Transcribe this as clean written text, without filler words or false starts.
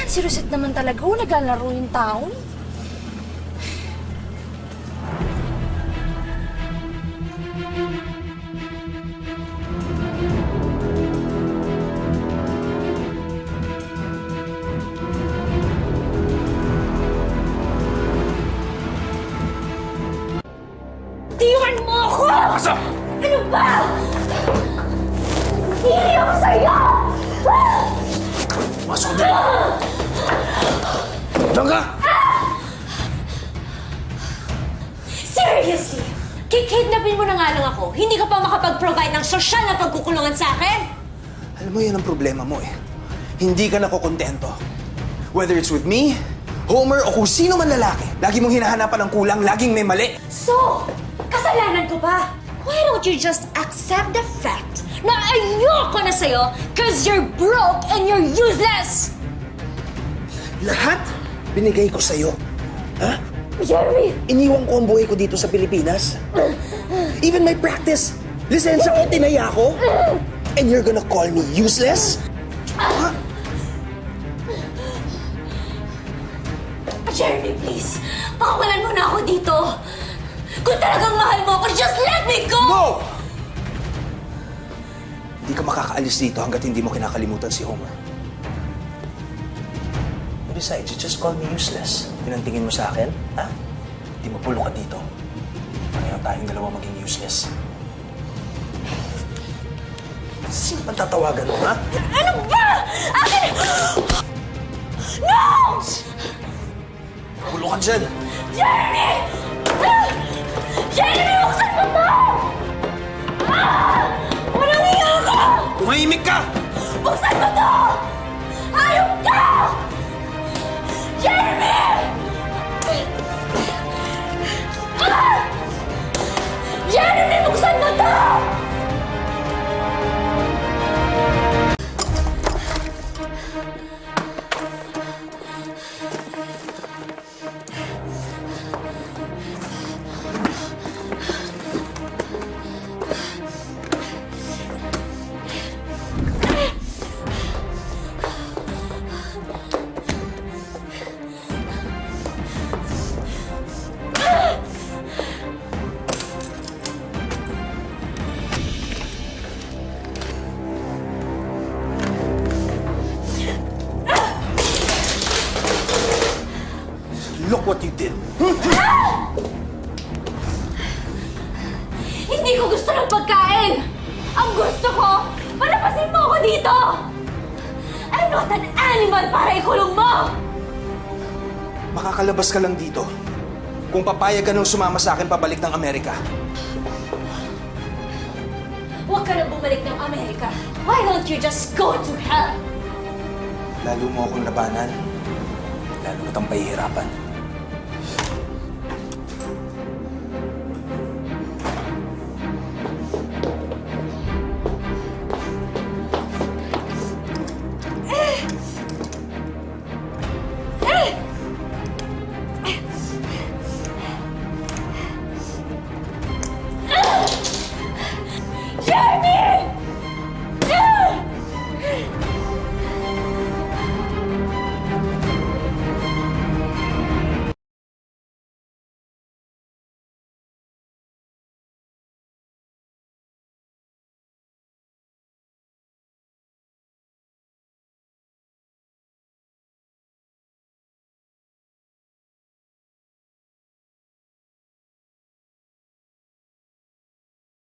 Si Rosette naman talaga, naglalaro yung tao. Tiwan mo ako! Asa? Ano ba? Hindi ako sa'yo! Masok din! Diyan ka! Seriously? Kikidnapin mo na nga lang ako. Hindi ka pa makapag-provide ng sosyal na pagkukulungan sa akin? Alam mo, yan ang problema mo eh. Hindi ka nakokontento. Whether it's with me, Homer, o kung sino man lalaki, lagi mong hinahanapan ng kulang, laging may mali. So, kasalanan ko ba? Why don't you just accept the fact na ayoko na sa'yo cause you're broke and you're useless? Lahat binigay ko sa'yo. Ha? Jeremy! Iniwan ko ang buhay ko dito sa Pilipinas. Even my practice. Lisensya ko, tinaya ko. And you're gonna call me useless? Ha? Jeremy, please. Pakawalan mo na ako dito. Kung talagang mahal mo ako, just let me go! No! Hindi ka makakaalis dito hanggat hindi mo kinakalimutan si Homer. Besides, you just call me useless. Yun ang tingin mo sa akin, ha? Hindi mapulo ka dito. Pareho tayong dalawa maging useless. Sino bang tatawagan mo, ha? Ano ba? Akin! No! Pulo ka dyan! Jeremy! Jeremy, buksan mo to! Walang iya ka! Tumahimik ka! Buksan mo to! Hayop ka! Jeremy! Jeremy, buksan mo to! Look what you did! Hindi ko gusto ng pagkain! Ang gusto ko, palapasin mo ako dito! I'm not an animal para ikulong mo! Makakalabas ka lang dito kung papayag ka nung sumama sa akin pabalik ng Amerika. Huwag ka na bumalik ng Amerika. Why don't you just go to hell? Lalo mo akong labanan, lalo mo itang pahihirapan.